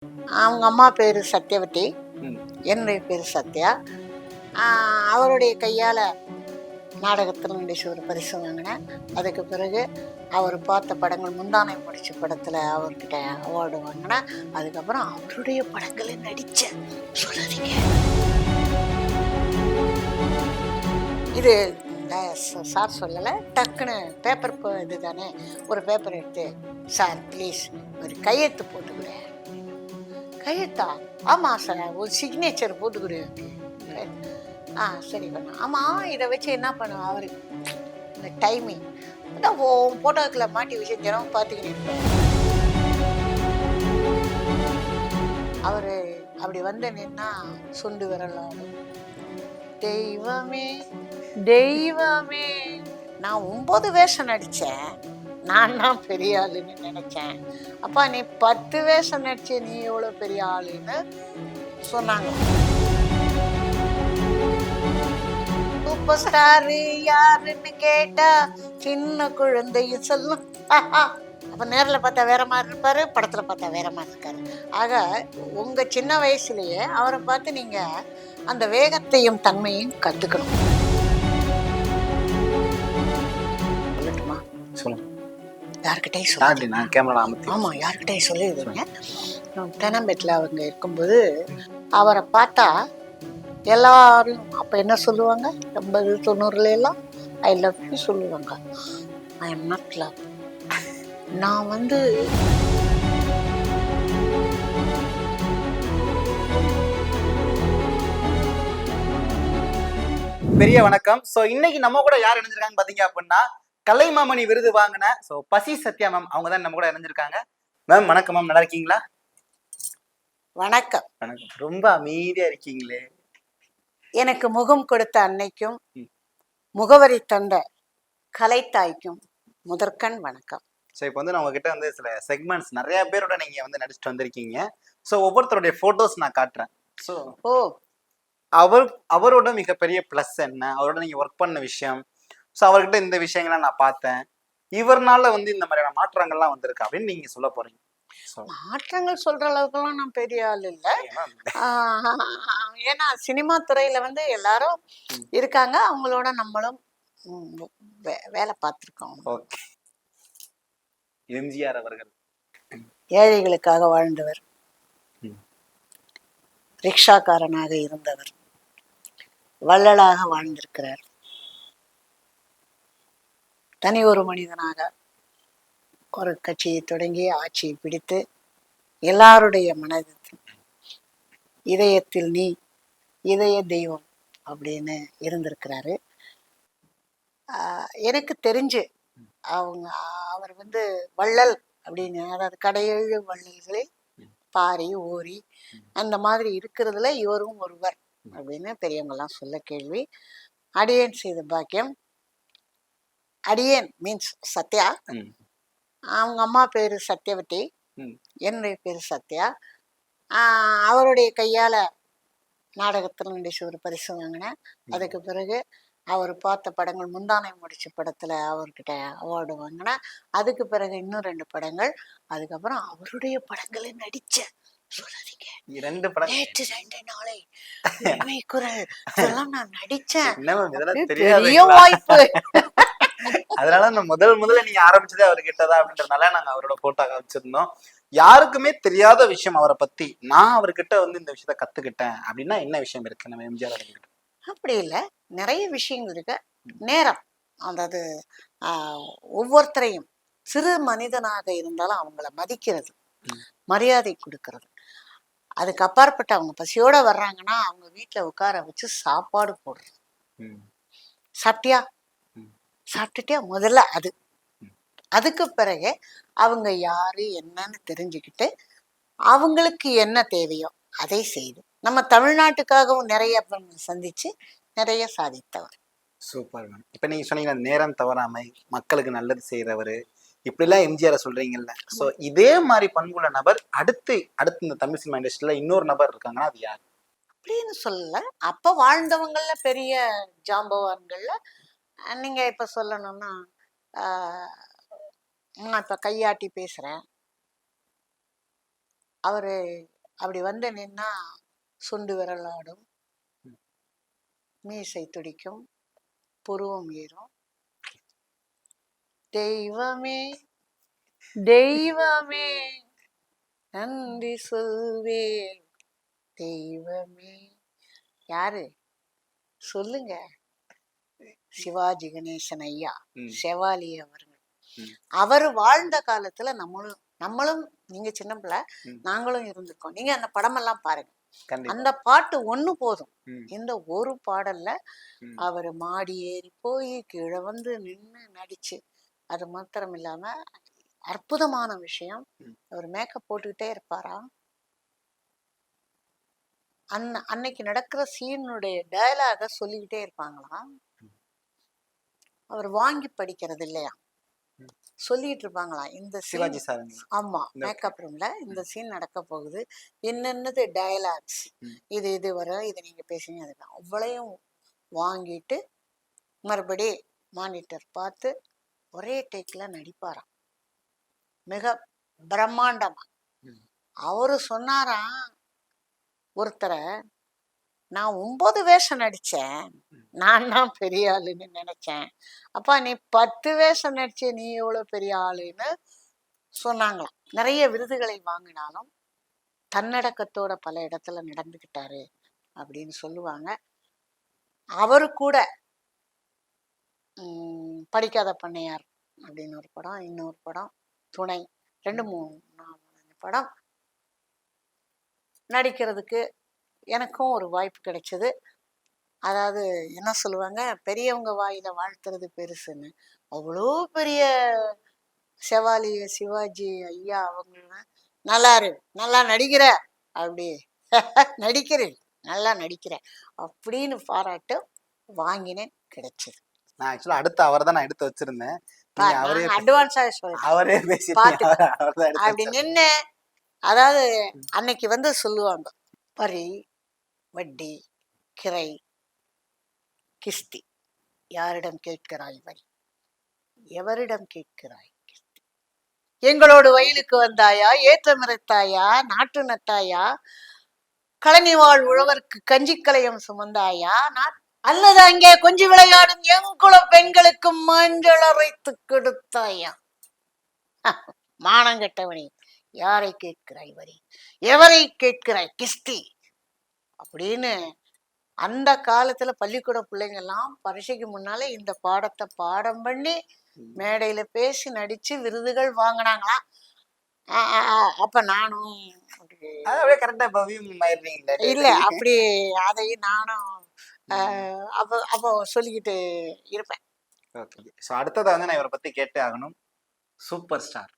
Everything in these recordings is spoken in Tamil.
அவங்க அம்மா பேர் சத்யவதி, ம். என்னுடைய பேர் சத்யா. அவருடைய கையால் நாடகத்தில் நடிச்சு ஒரு பரிசு வாங்கினேன். அதுக்கு பிறகு அவர் பார்த்த படங்கள் முந்தானை முடிச்ச படத்தில் அவர்கிட்ட அவார்டு வாங்கினேன். அதுக்கப்புறம் அவருடைய படங்களில் நடித்தேன். சொல்லாதீங்க. இது சார் சொல்லலை, டக்குன்னு பேப்பர் இது தானே, ஒரு பேப்பர் எடுத்து சார் ப்ளீஸ் ஒரு கையெழுத்து போட்டுக்கிடு. கையெழுத்தா? ஆமாம் சார், ஒரு சிக்னேச்சர் போட்டுக்கிடு. சரி பண்ண. ஆமாம், இதை வச்சு என்ன பண்ணுவேன் அவரு இந்த டைமிங் அதான் போட்டோக்களை மாட்டி வச்சு தினமும் பார்த்துக்கிட்டு இருப்பேன். அவர் அப்படி வந்து நின்னா சுண்டு விரலாடும். தெய்வமே தெய்வமே, நான் 9 வேஷம் நடித்தேன், நான் தான் பெரிய ஆளுன்னு நினைச்சேன். அப்பா நீ 10 வேஷம் நடிச்ச, நீ எவ்வளோ பெரிய ஆளுன்னு சொன்னாங்க. சூப்பர் ஸ்டார் யாருன்னு கேட்டா சின்ன குழந்தையும் சொல்லும். அப்ப நேரில் பார்த்தா வேற மாதிரி இருப்பாரு, படத்துல பார்த்தா வேற மாதிரி இருக்காரு. ஆக உங்க சின்ன வயசுலயே அவரை பார்த்து நீங்க அந்த வேகத்தையும் தன்மையும் கத்துக்கணும். சொல்லட்டுமா? சொல்லுங்க. யாருக்கிட்டையும் சொல்லி, ஆமா யாருக்கிட்டையும் சொல்லிடுங்க. தெனம்பேட்டில் அவங்க இருக்கும்போது அவரை பார்த்தா எல்லாரும் அப்போ என்ன சொல்லுவாங்க, 80 90 எல்லாம் ஐ லவ் யூ சொல்லுவாங்க. I am not love. நான் வந்து பெரிய வணக்கம். ஸோ இன்னைக்கு நம்ம கூட யார் இணைஞ்சிருக்காங்க பார்த்தீங்க அப்படின்னா, கலைமாமணி விருது வாங்கின பசி சத்யா மேம் அவங்க தான் நம்ம கூட இணைஞ்சிருக்காங்க. மேம் வணக்கம் மேம், நல்லா இருக்கீங்களா? வணக்கம். வணக்கம். ரொம்ப அமைதியா இருக்கீங்களே. எனக்கு முகம் கொடுத்த அன்னைக்கும் முகவரி தந்த கலைத்தாய்க்கும் முதற்கண் வணக்கம். ஸோ இப்போ வந்து நான் உங்ககிட்ட வந்து சில செக்மெண்ட்ஸ் நிறைய பேரோட நீங்க வந்து நடிச்சுட்டு வந்திருக்கீங்க. ஸோ ஒவ்வொருத்தருடைய போட்டோஸ் நான் காட்டுறேன். ஸோ அவரோட மிகப்பெரிய பிளஸ் என்ன, அவரோட நீங்க ஒர்க் பண்ண விஷயம், ஸோ அவர்கிட்ட இந்த விஷயங்களை நான் பார்த்தேன், இவர்னால வந்து இந்த மாதிரியான மாற்றங்கள்லாம் வந்திருக்கு அப்படின்னு நீங்க சொல்ல போறீங்க. மாற்றங்கள் சொல்ற அளவுக்குலாம் நான் பெரிய ஆள் இல்லை. ஏன்னா சினிமா துறையில வந்து எல்லாரும் இருக்காங்க, அவங்களோட நம்மளும் வேலை பார்த்துருக்கோம். எம்ஜிஆர் அவர்கள் ஏழைகளுக்காக வாழ்ந்தவர், ரிக்ஷாக்காரனாக இருந்தவர், வள்ளலாக வாழ்ந்திருக்கிறார், தனி ஒரு மனிதனாக ஒரு கட்சியை தொடங்கி ஆட்சியை பிடித்து எல்லாருடைய மனதில் இதயத்தில் நீ இதய தெய்வம் அப்படின்னு இருந்திருக்கிறாரு. எனக்கு தெரிஞ்சு அவர் வந்து வள்ளல் அப்படின்னு, அதாவது கடையேழு வள்ளல்களில் பாரி ஓரி அந்த மாதிரி இருக்கிறதுல இவரும் ஒருவர் அப்படின்னு பெரியவங்கெல்லாம் சொல்ல கேள்வி. அடியேன் செய்த பாக்கியம். அடியேன் மீன்ஸ் சத்யா. அவங்க அம்மா பேரு சத்யவதி, என்னுடைய பேரு சத்யா. அவருடைய கையால நாடகத்தில் நடிச்சு ஒரு பரிசு வாங்கினேன். அதுக்கு பிறகு அவர் பார்த்த படங்கள் முந்தானை முடிச்ச படத்துல அவர்கிட்ட அவார்டு வாங்கினேன். அதுக்கு பிறகு இன்னும் 2 படங்கள். அதுக்கப்புறம் அவருடைய படங்களை நடிச்சேன். சொல்லாதீங்க. 2 படம் நேற்று 2 நாளை உண்மை குரல் இதெல்லாம் நான் நடிச்சேன். பெரிய வாய்ப்பு. அதனால நான் முதல்ல நீங்க ஆரம்பிச்சதே அவர்கிட்டதான் அப்படின்றதுனால நாங்க அவரோட போட்டோ காமிச்சிருந்தோம். யாருக்குமே தெரியாத விஷயம் அவரை பத்தி, நான் அவர்கிட்ட வந்து இந்த விஷயத்த கத்துக்கிட்டேன் அப்படின்னா என்ன விஷயம் இருக்கு நம்ம எம்ஜிஆர் அவர்கிட்ட? அப்படி இல்லை, நிறைய விஷயங்கள் இருக்கு. நேரம், அதாவது ஒவ்வொருத்தரையும் சிறு மனிதனாக இருந்தாலும் அவங்கள மதிக்கிறது, மரியாதை கொடுக்கறது. அதுக்கு அப்பாற்பட்ட அவங்க பசியோட வர்றாங்கன்னா அவங்க வீட்டுல உட்கார வச்சு சாப்பாடு போடுறது. சாப்பிட்டியா, சாப்பிட்டுட்டியா, முதல்ல அது. அதுக்கு பிறகு அவங்க யாரு என்னன்னு தெரிஞ்சுக்கிட்டு அவங்களுக்கு என்ன தேவையோ அதை செய்து நம்ம தமிழ்நாட்டுக்காகவும் நிறைய சந்திச்சு நிறைய சாதித்தவர். Super ma'am. இப்ப நீங்க சொன்னீங்க நேரம் தவறாமை, மக்களுக்கு நல்லது செய்யறவரு, இப்படிலாம் எம்ஜிஆர் சொல்றீங்கல்ல. சோ இதே மாதிரி பண்புள்ள நபர் அடுத்து இந்த தமிழ் சினிமா இண்டஸ்ட்ரியில இன்னொரு நபர் இருக்காங்கன்னா அது யார் அப்படின்னு சொல்லல. அப்ப வாழ்ந்தவங்கள்ல பெரிய ஜாம்பவான்கள்ல நீங்க இப்ப சொல்லணும்னா, நான் இப்ப கையாட்டி பேசுறேன், அவரு அப்படி வந்து நின்னா சுண்டு விரலாடும், மீசை துடிக்கும், புருவம் ஏறும். தெய்வமே தெய்வமே நன்றி சொல்வேன் தெய்வமே. யாரு சொல்லுங்க? சிவாஜி கணேசன் ஐயா, செவாலி அவர்கள். அவர் வாழ்ந்த காலத்துல நம்மளும் நீங்க சின்ன பிள்ளை, நாங்களும் இருந்திருக்கோம். நீங்க அந்த படமெல்லாம் பாருங்க. அந்த பாட்டு ஒண்ணு போதும். இந்த ஒரு பாடல்ல அவர் மாடி ஏறி போய் கீழே வந்து நின்று நடிச்சு, அது மாத்திரம் இல்லாம அற்புதமான விஷயம், அவர் மேக்கப் போட்டுக்கிட்டே இருப்பாரா. அன்னைக்கு நடக்கிற சீனுடைய டயலாக சொல்லிக்கிட்டே இருப்பாங்களாம். அவர் வாங்கி படிக்கிறது இல்லையா, சொல்லிட்டு இருப்பாங்களாம். இந்த சிவாஜி சார். ஆமா, மேக்கப் ரூம்ல இந்த சீன் நடக்க போகுது, என்னென்னது டயலாக்ஸ், இது வரும், இதை நீங்க பேசுங்க, அதுதான் அவ்வளையும் வாங்கிட்டு மறுபடி மானிட்டர் பார்த்து ஒரே டேக்ல நடிப்பாராம், மிக பிரம்மாண்டமா. அவரு சொன்னாராம் ஒருத்தரை, நான் 9 வேஷம் நடிச்சேன், நான் தான் பெரிய ஆளுன்னு நினைச்சேன், அப்பா நீ 10 வேஷம் நடிச்ச, நீ எவ்வளவு பெரிய ஆளுன்னு சொன்னாங்களாம். நிறைய விருதுகளை வாங்கினாலும் தன்னடக்கத்தோட பல இடத்துல நடந்துக்கிட்டாரு அப்படின்னு சொல்லுவாங்க. அவரு கூட படிக்காத பண்ணையார் அப்படின்னு ஒரு படம், இன்னொரு படம், துணை, 2 3 4 படம் நடிக்கிறதுக்கு எனக்கும் ஒரு வாய்ப்பு கிடைச்சது. அதாவது என்ன சொல்லுவாங்க, பெரியவங்க வாயில வாழ்த்துறது பெருசுன்னு. அவ்வளோ பெரிய சிவாஜி ஐயா அவங்க, நல்லா இரு, நல்லா நடிக்கிற, அப்படி நடிக்கிறேன், நல்லா நடிக்கிற அப்படின்னு பாராட்டு வாங்கினேன், கிடைச்சது. நான் ஆக்சுவலா அடுத்து அவரை தான் நான் எடுத்து வச்சிருந்தேன். அட்வான்ஸா சொல்றேன், அவரே பேசி அப்படி நின்று. அதாவது அன்னைக்கு வந்து சொல்லுவாங்க, வரி, வட்டி, கிரை, கிஸ்தி, யாரிடம் கேட்கிறாய் வரி, எவரிடம் கேட்கிறாய் கிஸ்தி, எங்களோடு வயலுக்கு வந்தாயா, ஏற்றம் இறைத்தாயா, நாட்டு நட்டாயா, கழனி வாழ் உழவருக்கு கஞ்சி கலையம் சுமந்தாயா, அல்லது அங்கே கொஞ்சி விளையாடும் எங்குல பெண்களுக்கு மஞ்சள் அரைத்து கொடுத்தாயா, மானங்கெட்டவனே, யாரை கேட்கிறாய் வரி, எவரை கேட்கிறாய் கிஸ்தி அப்படின்னு. அந்த காலத்துல பள்ளிக்கூட பிள்ளைங்க எல்லாம் பரீட்சைக்கு முன்னாலே இந்த பாடத்தை பாடம் பண்ணி மேடையில பேசி நடிச்சு விருதுகள் வாங்கினாங்களாம். அப்ப நானும் இல்ல அப்படி அதையும் நானும் அப்போ சொல்லிக்கிட்டு இருப்பேன். அடுத்ததா வந்து நான் இவரை பத்தி கேட்டே ஆகணும். Super star.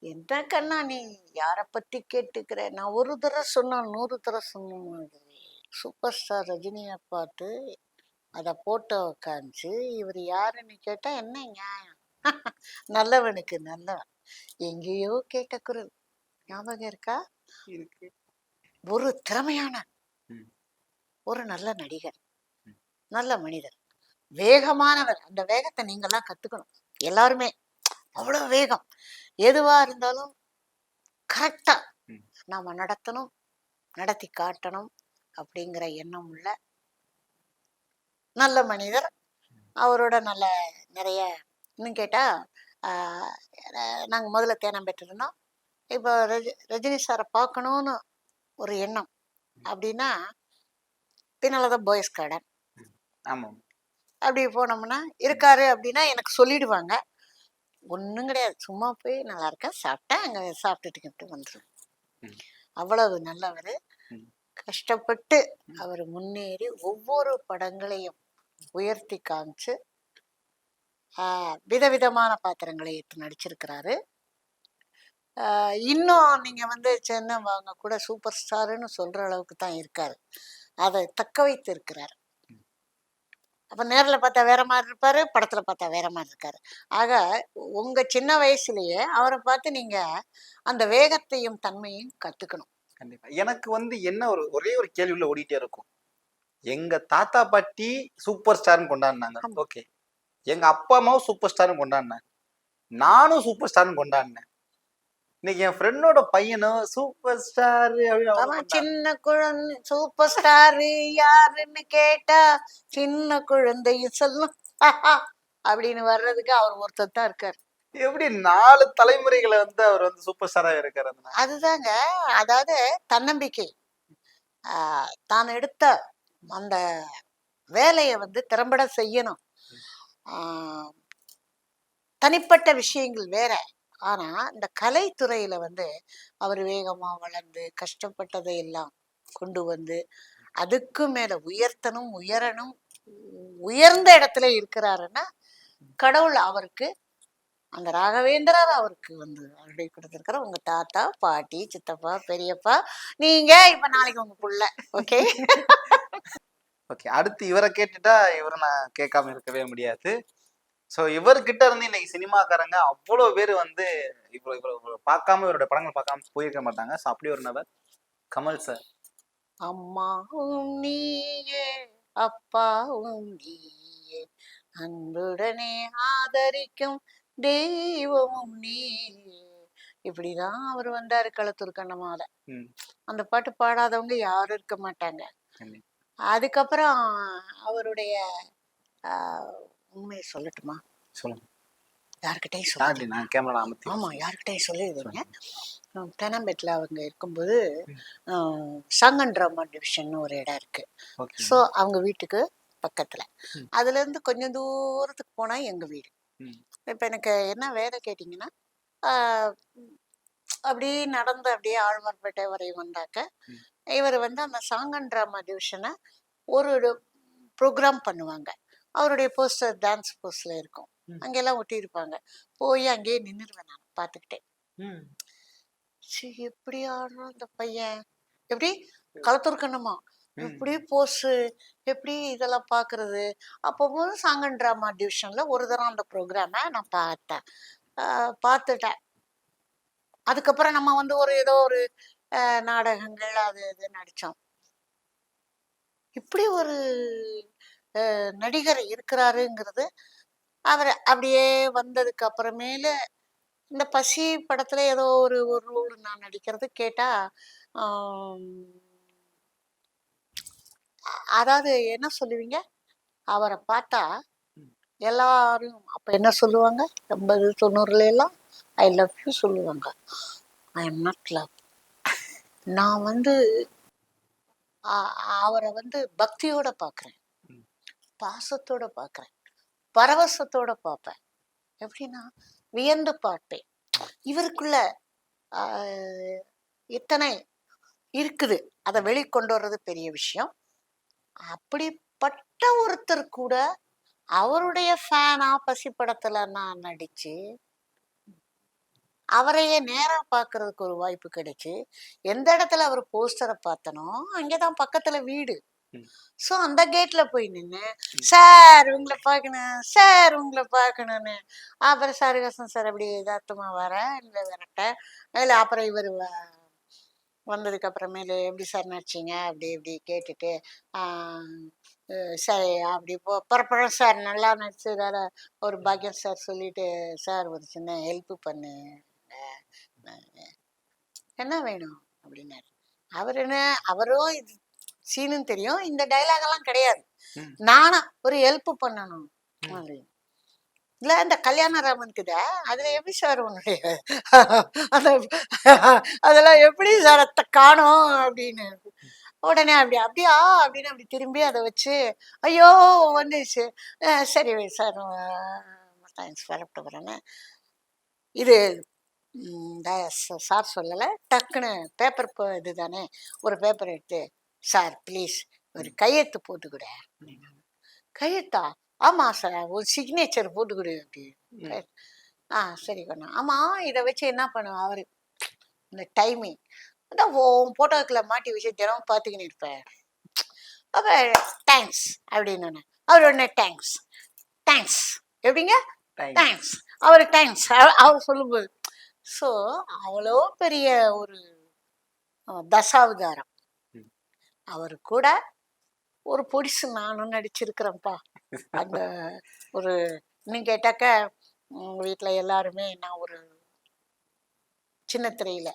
என்ன கண்ணா நீ யார பத்தி கேட்டுக்கிற? நான் ஒரு தடவை சொன்னா 100 தடவை சொன்ன. சூப்பர் ஸ்டார் ரஜினியை பார்த்து அதை போட்டோ காமிச்சு இவர் யாருன்னு கேட்டா என்ன நியாயம்? நல்லவனுக்கு நல்லவன், எங்கேயோ கேட்ட குரல் ஞாபகம் இருக்கா? இருக்கு. ஒரு திறமையான ஒரு நல்ல நடிகர், நல்ல மனிதர், வேகமானவர். அந்த வேகத்தை நீங்கெல்லாம் கத்துக்கணும் எல்லாருமே. அவ்வளவு வேகம், எதுவா இருந்தாலும் கரெக்டா நாம நடத்தணும், நடத்தி காட்டணும் அப்படிங்கிற எண்ணம் உள்ள நல்ல மனிதர். அவரோட நல்ல நிறைய, இன்னும் கேட்டா நாங்க முதல்ல தேனம் பெற்றிருந்தோம். இப்போ ரஜினி சாரை பார்க்கணும்னு ஒரு எண்ணம் அப்படின்னா பின்னாலதான் பாய்ஸ் கார்டன் அப்படி போனோம்னா இருக்காரு அப்படின்னா எனக்கு சொல்லிடுவாங்க. ஒன்றும் கிடையாது, சும்மா போய் நல்லா இருக்கேன், சாப்பிட்டேன், அங்கே சாப்பிட்டுட்டு வந்துடும். அவ்வளவு நல்லவர். கஷ்டப்பட்டு அவர் முன்னேறி ஒவ்வொரு படங்களையும் உயர்த்தி காமிச்சு விதவிதமான பாத்திரங்களை எடுத்து நடிச்சிருக்கிறாரு. இன்னும் நீங்க வந்து சின்னவங்க கூட சூப்பர் ஸ்டாருன்னு சொல்ற அளவுக்கு தான் இருக்காரு, அதை தக்க வைத்து இருக்கிறார். அப்ப நேரில் பார்த்தா வேற மாதிரி இருப்பாரு, படத்துல பார்த்தா வேற மாதிரி இருக்காரு. ஆக உங்க சின்ன வயசுலயே அவரை பார்த்து நீங்க அந்த வேகத்தையும் தன்மையும் கத்துக்கணும். கண்டிப்பா. எனக்கு வந்து என்ன ஒரே ஒரு கேள்வி உள்ள ஓடிட்டே இருக்கும். எங்க தாத்தா பாட்டி சூப்பர் ஸ்டார்னு கொண்டாடினாங்க, ஓகே. எங்க அப்பா அம்மாவும் சூப்பர் ஸ்டார்னு கொண்டாடினாங்க, நானும் சூப்பர் ஸ்டார்னு கொண்டாடினேன். இன்னைக்கு என் ஃப்ரெண்டோட பையனும் சூப்பர் ஸ்டார் அப்படின்னு ஆமா, அவங்க சின்ன குழந்தை சூப்பர் ஸ்டார் யாருன்னு கேட்டா சின்ன குழந்தையும் சொல்லும் அப்படின்னு வர்றதுக்கு அவர் ஒருத்தர் தான் இருக்காரு. எப்படி 4 தலைமுறைகளை வந்து அவர் வந்து சூப்பர் ஸ்டாரா இருக்காரு. அதுதாங்க, அதாவது தன்னம்பிக்கை. தான் எடுத்த அந்த வேலையை வந்து திறம்பட செய்யணும். ஆஹ் தனிப்பட்ட விஷயங்கள் வேற. ஆனா இந்த கலைத்துறையில வந்து அவர் வேகமா வளர்ந்து கஷ்டப்பட்டதை எல்லாம் கொண்டு வந்து அதுக்கு மேல உயர்த்தணும், உயரணும், உயர்ந்த இடத்துல இருக்கிறாருன்னா கடவுள் அவருக்கு அந்த ராகவேந்திரர் அவருக்கு வந்து அருளை கொடுத்திருக்கிற உங்க தாத்தா, பாட்டி, சித்தப்பா, பெரியப்பா, நீங்க இப்ப நாளைக்கு உங்க புள்ள. ஓகே. ஓகே, அடுத்து இவரை கேட்டுட்டா இவரை நான் கேட்காம இருக்கவே முடியாது. ஸோ இவர்கிட்ட இருந்து இன்னைக்கு சினிமாக்காரங்க அவ்வளோ பேர் வந்து இவ்வளோ இவ்வளோ பார்க்காம இவரோட படங்கள் பார்க்காம போயிருக்க மாட்டாங்க. ஸோ அப்படி ஒரு நபர் கமல் சார். அம்மாவும் நீயே அப்பாவும் நீயே அன்புடனே ஆதரிக்கும் தெய்வமும் நீயே. இப்படிதான் அவர் வந்தாரு களத்தூர் கண்ணமால. அந்த பாட்டு பாடாதவங்க யாரும் இருக்க மாட்டாங்க. அதுக்கப்புறம் அவருடைய உண்மையை சொல்லட்டுமா? சொல்லுங்க. யாருக்கிட்டையும் சொல்லி நான் கேமரா அமர்த்தி. ஆமா, யாருக்கிட்டையும் சொல்லிடுவீங்க. தெனாம்பேட்டில் அவங்க இருக்கும்போது சங்கன் டிவிஷன் ஒரு இடம் இருக்கு. ஸோ அவங்க வீட்டுக்கு பக்கத்துல, அதுல இருந்து கொஞ்சம் தூரத்துக்கு போனா எங்க வீடு. இப்ப எனக்கு என்ன வேலை கேட்டீங்கன்னா, அப்படியே நடந்து அப்படியே ஆழ்வார்பேட்டை வரை வந்தாக்க இவர் வந்து அந்த சாங்கன் டிராமா டிவிஷனை ஒரு ப்ரோக்ராம் பண்ணுவாங்க. அவருடைய போஸ்டர் டான்ஸ் போஸ்ட்ல இருக்கும், அங்கெல்லாம் ஒட்டி இருப்பாங்க. போய் அங்கேயே நின்றுடுவேன் நான் பார்த்துக்கிட்டேன். சரி, எப்படி ஆடுறோம் இந்த பையன், எப்படி களத்தூர் கண்ணமா, எப்படி போஸ், எப்படி இதெல்லாம் பாக்குறது. அப்போ சாங்கன் டிராமா டிவிஷன்ல ஒரு தரம் அந்த ப்ரோக்ராமை நான் பார்த்துட்டேன். அதுக்கப்புறம் நம்ம வந்து ஒரு ஏதோ ஒரு நாடகங்கள் அது இது நடிச்சோம். இப்படி ஒரு நடிகர் இருக்கிறாருங்கிறது அவர் அப்படியே வந்ததுக்கு அப்புறமேல இந்த பசி படத்துல ஏதோ ஒரு ரோல் நான் நடிக்கிறது கேட்டா, அதாவது என்ன சொல்லுவீங்க, அவரை பார்த்தா எல்லாரும் அப்ப என்ன சொல்லுவாங்க, 80, 90 எல்லாம் ஐ லவ் யூ சொல்லுவாங்க. I am not love. நான் வந்து அவரை வந்து பக்தியோட பார்க்குறேன், பாசத்தோட பார்க்குறேன், பரவசத்தோட பார்ப்பேன். எப்படின்னா வியந்து பார்ப்பேன். இவருக்குள்ள இத்தனை இருக்குது, அதை வெளிக்கொண்டு வர்றது பெரிய விஷயம். அப்படிப்பட்ட ஒருத்தர் கூட அவருடைய ஃபேனா பசி படத்துல நான் நடிச்சு அவரையே நேரா பாக்குறதுக்கு ஒரு வாய்ப்பு கிடைச்சு, எந்த இடத்துல அவர் போஸ்டரை பார்த்தனோ அங்கேதான் பக்கத்துல வீடு. ஸோ அந்த கேட்ல போய் நின்று, சார் உங்களை பார்க்கணும், சார் உங்களை பார்க்கணும்னு. அப்புறம் சாருகாசன் சார் அப்படி யதார்த்தமா வர இல்லை விரட்ட இல்லை, அப்புறம் இவர் வந்ததுக்கு அப்புறமேலு எப்படி சார் நடிச்சிங்க அப்படி இப்படி கேட்டுட்டு, சரி அப்படி புறப்படும் சார், நல்லா நடிச்சதால ஒரு பாக்கியம் சார் சொல்லிட்டு, சார் ஒரு சின்ன ஹெல்ப் பண்ணு, என்ன வேணும் அப்படின்னாரு. அவர் என்ன, அவரும் இது சீனுன்னு தெரியும், இந்த டைலாக் எல்லாம் கிடையாது. நானா ஒரு ஹெல்ப் பண்ணணும் அப்படின்னு. இல்ல இந்த கல்யாணராமனுக்குத அதுல எப்படி சார் உன்னுடைய அதெல்லாம் எப்படி சார் அத்தை காணோம் அப்படின்னு. உடனே அப்படியா அப்படின்னு அப்படி திரும்பி அதை வச்சு, ஐயோ வந்துச்சு, சரி சார் தேங்க்ஸ் வரப்பட்டு வரேன்னு. இது சார் சொல்லலை, டக்குன்னு பேப்பர் இது தானே, ஒரு பேப்பர் எடுத்து, சார் ப்ளீஸ் ஒரு கையெழுத்து போட்டுக்கூட. கையெழுத்தா? ஆமா சார், ஒரு சிக்னேச்சர் போட்டுக்கொடு அப்படி. சரி பண்ண. ஆமா, இதை வச்சு என்ன பண்ணுவேன், அவரு இந்த டைமிங் அதான் போட்டோக்குள்ள மாட்டி வச்சு தினமும் பார்த்துக்கின்னு இருப்பேன். அப்ப தேங்க்ஸ் அப்படின்னு அவர் உடனே தேங்க்ஸ் தேங்க்ஸ் எப்படிங்க தேங்க்ஸ், அவரு தேங்க்ஸ் அவர் சொல்லும்போது. ஸோ அவ்வளோ பெரிய ஒரு தசாவதாரம். அவரு கூட ஒரு பொடிசு நானும் நடிச்சிருக்கிறேன்ப்பா. அந்த ஒரு இன்னும் கேட்டாக்க உங்க வீட்டுல எல்லாருமே நான் ஒரு சின்ன திரையில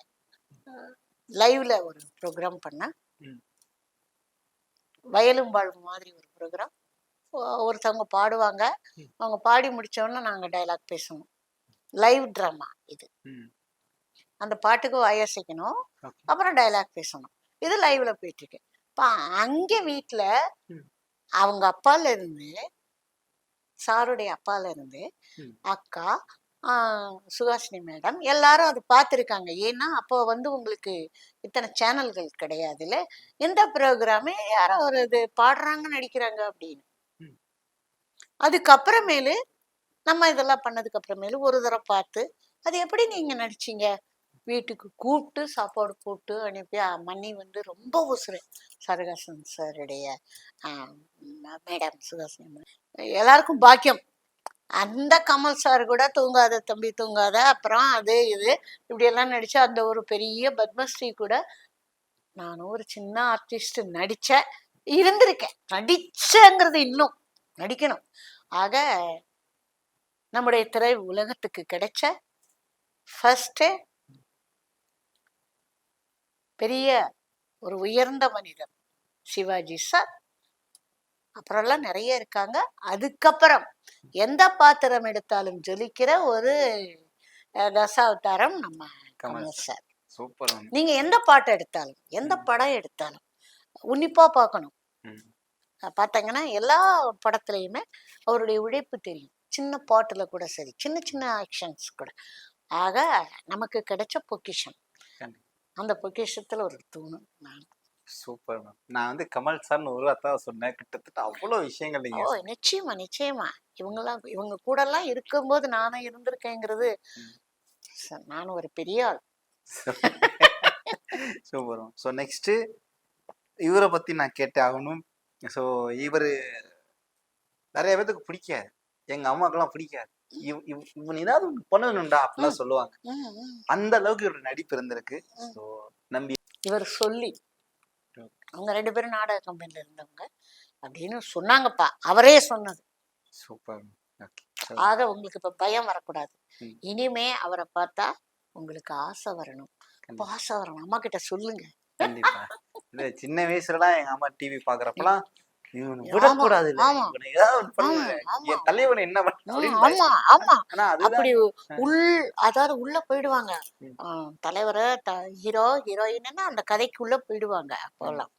லைவ்ல ஒரு ப்ரோக்ராம் பண்ணேன். ம். வயலும் வாழ்வு மாதிரி ஒரு ப்ரோக்ராம். ஒருத்தவங்க பாடுவாங்க. ம். அவங்க பாடி முடிச்சோடனே நாங்க டயலாக் பேசணும். லைவ் ட்ராமா இது. ம். அந்த பாட்டுக்கு வாயசைக்கணும், ஓகே. அப்புறம் டயலாக் பேசணும். இது லைவ்ல போயிட்டு இருக்கு. இப்போ அங்கே வீட்டில் ம். அவங்க அப்பால இருந்து, சாருடைய அப்பால இருந்து ம். அக்கா, சுஹாசினி மேடம் எல்லாரும் அது பார்த்துருக்காங்க. ஏன்னா அப்போ வந்து உங்களுக்கு இத்தனை சேனல்கள் கிடையாதுல்ல. எந்த ப்ரோக்ராமு யாரோ ஒரு இது பாடுறாங்க நடிக்கிறாங்க அப்படின்னு. ம். அதுக்கப்புறமேலு நம்ம இதெல்லாம் பண்ணதுக்கு அப்புறமேலு ஒரு தடவை பார்த்து அது எப்படி நீங்க நடிச்சீங்க, வீட்டுக்கு கூப்பிட்டு சாப்பாடு போட்டு அனுப்பி மன்னி வந்து ரொம்ப உசுரு சரகாசன் சாருடைய மேடம் சுஹாசினி madam. எல்லாருக்கும் பாக்கியம். அந்த கமல் சார் கூட தூங்காத தம்பி தூங்காத, அப்புறம் அது இது இப்படியெல்லாம் நடிச்சு அந்த ஒரு பெரிய பத்மஸ்ரீ கூட நானும் ஒரு சின்ன ஆர்டிஸ்ட் நடிச்சேன், இருந்திருக்கேன். நடிச்சேங்கிறது இன்னும் நடிக்கணும். ஆக நம்முடைய திரை உலகத்துக்கு கிடைச்ச ஃபர்ஸ்ட் பெரிய ஒரு உயர்ந்த மனிதர் சிவாஜி சார். அப்புறம்லாம் நிறைய இருக்காங்க. அதுக்கப்புறம் எந்த பாத்திரம் எடுத்தாலும் ஜொலிக்கிற ஒரு தசாவதாரம் நம்ம கமல் கமல் சார். சூப்பர். நீங்க எந்த பாட்டை எடுத்தாலும் எந்த படம் எடுத்தாலும் உன்னிப்பா பார்க்கணும். பார்த்தீங்கன்னா எல்லா படத்துலையுமே அவருடைய உழைப்பு தெரியும். சின்ன பாட்டுல கூட சரி, சின்ன சின்ன ஆக்ஷன்ஸ் கூட. ஆக நமக்கு கிடைச்ச பொக்கிஷம். அந்த பொக்கிஷத்துல ஒரு தூணு நான். Super ma'am. நான் வந்து கமல் சார்னு ஒரு வார்த்தை சொன்னேன், கிட்டத்தட்ட அவ்வளவு விஷயங்கள் நீங்க நிச்சயமா நிச்சயமா இவங்க கூட எல்லாம் இருக்கும்போது நானும் இருந்திருக்கேங்கிறது. நானும் ஒரு பெரிய ஆள். சூப்பர். ஸோ நெக்ஸ்ட் இவரை பத்தி நான் கேட்டே ஆகணும். ஸோ இவரு நிறைய பேத்துக்கு பிடிக்காது, எங்க அம்மாக்கெல்லாம் பிடிக்காது. இவன் ஏதாவது பண்ணணும்டா அப்படிலாம் சொல்லுவாங்க. அந்த அளவுக்கு இவரோட நடிப்பு இருந்திருக்கு. ஸோ நம்பி இவர் சொல்லி அவங்க 2 பேரும் நாடக கம்பெனில இருந்தவங்க அப்படின்னு சொன்னாங்கப்பா, அவரே சொன்னது. சூப்பர். ஆக உங்களுக்கு இப்ப பயம் வரக்கூடாது. இனிமே அவரை பார்த்தா உங்களுக்கு ஆசை வரணும், பாசம் வரணும். அம்மா கிட்ட சொல்லுங்க. கண்டிப்பா. இந்த சின்ன வயசுலலாம் எங்க அம்மா டிவி பாக்குறப்பெல்லாம் விடக்கூடாது, தலைவன் என்ன அப்படி அதாவது உள்ள போயிடுவாங்க. தலைவரை ஹீரோ ஹீரோயின்னா அந்த கதைக்குள்ள போயிடுவாங்க அப்பெல்லாம்.